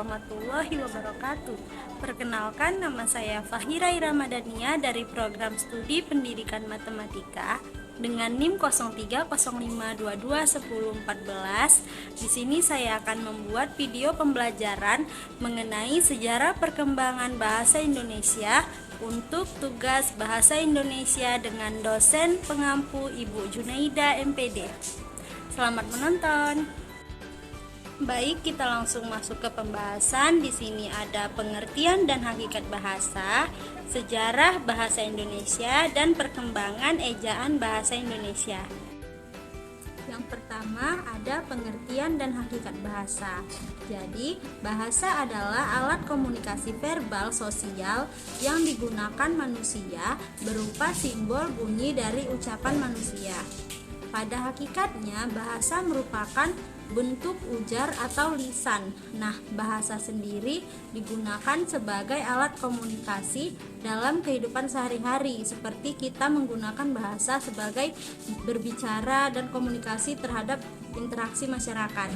warahmatullahi wabarakatuh. Perkenalkan, nama saya Fahira Iramadania dari program studi pendidikan matematika dengan NIM 0305221014. Di sini saya akan membuat video pembelajaran mengenai sejarah perkembangan bahasa Indonesia untuk tugas bahasa Indonesia dengan dosen pengampu Ibu Junaida MPD. Selamat menonton. Baik, kita langsung masuk ke pembahasan. Di sini ada pengertian dan hakikat bahasa, sejarah bahasa Indonesia, dan perkembangan ejaan bahasa Indonesia. Yang pertama ada pengertian dan hakikat bahasa. Jadi, bahasa adalah alat komunikasi verbal sosial yang digunakan manusia berupa simbol bunyi dari ucapan manusia. Pada hakikatnya, bahasa merupakan bentuk ujar atau lisan. Nah, bahasa sendiri digunakan sebagai alat komunikasi dalam kehidupan sehari-hari, seperti kita menggunakan bahasa sebagai berbicara dan komunikasi terhadap interaksi masyarakat.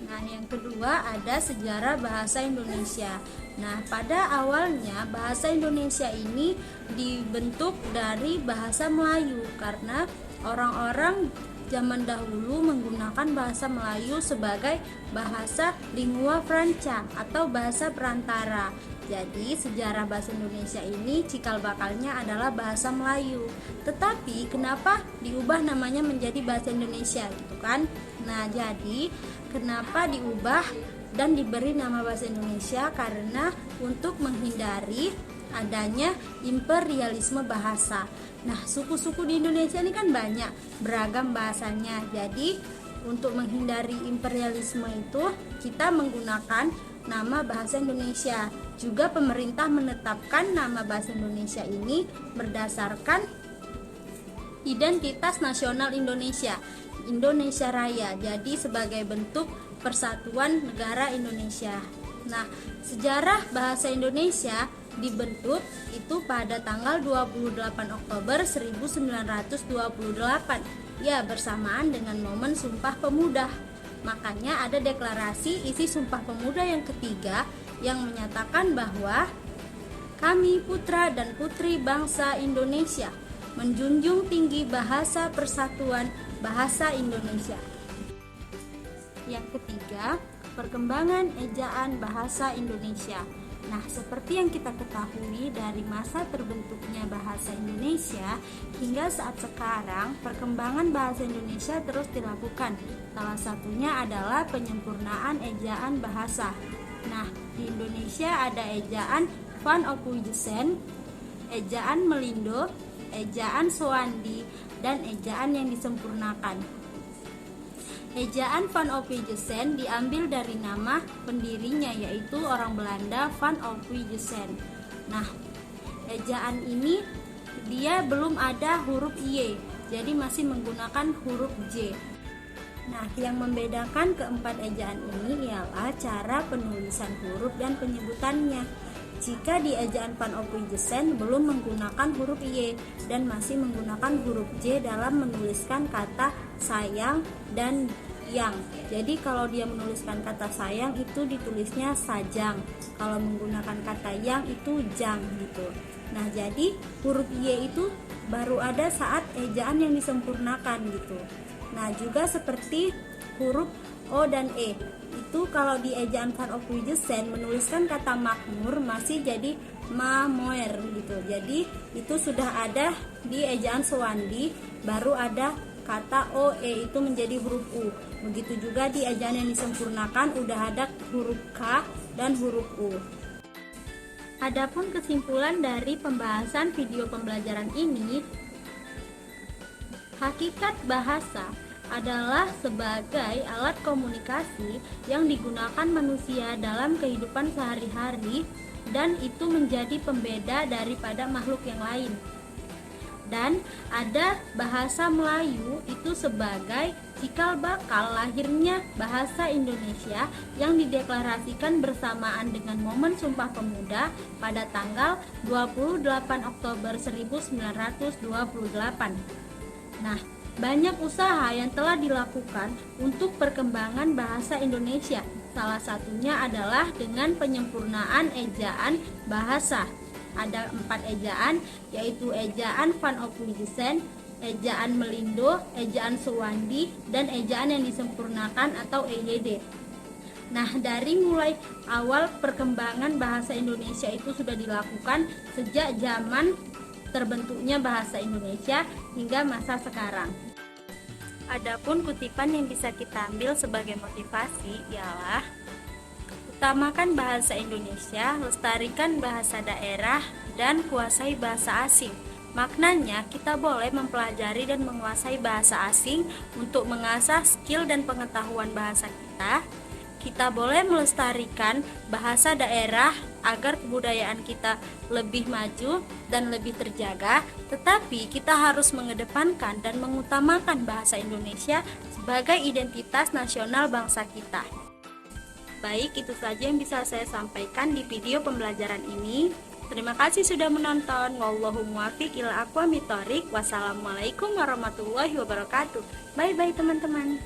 Nah, yang kedua ada sejarah bahasa Indonesia. Nah, pada awalnya bahasa Indonesia ini dibentuk dari bahasa Melayu karena orang-orang zaman dahulu menggunakan bahasa Melayu sebagai bahasa lingua franca atau bahasa perantara. Jadi sejarah bahasa Indonesia ini cikal bakalnya adalah bahasa Melayu. Tetapi kenapa diubah namanya menjadi bahasa Indonesia gitu kan? Nah, jadi kenapa diubah dan diberi nama bahasa Indonesia? Karena untuk menghindari adanya imperialisme bahasa. Nah, suku-suku di Indonesia ini kan banyak, beragam bahasanya. Jadi, untuk menghindari imperialisme itu, kita menggunakan nama bahasa Indonesia. Juga pemerintah menetapkan nama bahasa Indonesia ini berdasarkan identitas nasional Indonesia, Indonesia Raya. Jadi, sebagai bentuk persatuan negara Indonesia. Nah, sejarah bahasa Indonesia dibentuk itu pada tanggal 28 Oktober 1928, ya bersamaan dengan momen Sumpah Pemuda. Makanya ada deklarasi isi Sumpah Pemuda yang ketiga yang menyatakan bahwa kami putra dan putri bangsa Indonesia menjunjung tinggi bahasa persatuan bahasa Indonesia. Yang ketiga, perkembangan ejaan bahasa Indonesia. Nah, seperti yang kita ketahui dari masa terbentuknya bahasa Indonesia hingga saat sekarang, perkembangan bahasa Indonesia terus dilakukan. Salah satunya adalah penyempurnaan ejaan bahasa. Nah, di Indonesia ada ejaan Van Ophuijsen, ejaan Melindo, ejaan Soandi, dan ejaan yang disempurnakan. Ejaan Van Ophuijsen diambil dari nama pendirinya, yaitu orang Belanda Van Ophuijsen. Nah, ejaan ini dia belum ada huruf Y, jadi masih menggunakan huruf J. Nah, yang membedakan keempat ejaan ini ialah cara penulisan huruf dan penyebutannya. Jika di ejaan Van Ophuijsen belum menggunakan huruf Y dan masih menggunakan huruf J dalam menuliskan kata sayang dan yang. Jadi kalau dia menuliskan kata sayang itu ditulisnya sajang. Kalau menggunakan kata yang itu jang gitu. Nah, jadi huruf Y itu baru ada saat ejaan yang disempurnakan gitu. Nah, juga seperti huruf O dan E. Itu kalau di ejaan Van Ophuijsen menuliskan kata makmur masih jadi mamoer gitu. Jadi itu sudah ada di ejaan Soandi, baru ada kata OE itu menjadi huruf U. Begitu juga di ejaan yang disempurnakan udah ada huruf K dan huruf U. Adapun kesimpulan dari pembahasan video pembelajaran ini, hakikat bahasa adalah sebagai alat komunikasi yang digunakan manusia dalam kehidupan sehari-hari dan itu menjadi pembeda daripada makhluk yang lain. Dan ada bahasa Melayu itu sebagai cikal bakal lahirnya bahasa Indonesia yang dideklarasikan bersamaan dengan momen Sumpah Pemuda pada tanggal 28 Oktober 1928. Nah, banyak usaha yang telah dilakukan untuk perkembangan bahasa Indonesia, Salah satunya adalah dengan penyempurnaan ejaan bahasa. Ada 4 ejaan, yaitu ejaan Van Ophuijsen, ejaan Melindo, ejaan Suwandi, dan ejaan yang disempurnakan atau EYD. Nah, dari mulai awal perkembangan bahasa Indonesia itu sudah dilakukan sejak zaman terbentuknya bahasa Indonesia hingga masa sekarang. Adapun kutipan yang bisa kita ambil sebagai motivasi ialah: utamakan bahasa Indonesia, lestarikan bahasa daerah, dan kuasai bahasa asing. Maknanya, kita boleh mempelajari dan menguasai bahasa asing untuk mengasah skill dan pengetahuan bahasa kita. Kita boleh melestarikan bahasa daerah agar kebudayaan kita lebih maju dan lebih terjaga, tetapi kita harus mengedepankan dan mengutamakan bahasa Indonesia sebagai identitas nasional bangsa kita. Baik, itu saja yang bisa saya sampaikan di video pembelajaran ini. Terima kasih sudah menonton. Wallahu muwaffiq ila aqwamit thoriq. Wassalamualaikum warahmatullahi wabarakatuh. Bye bye teman-teman.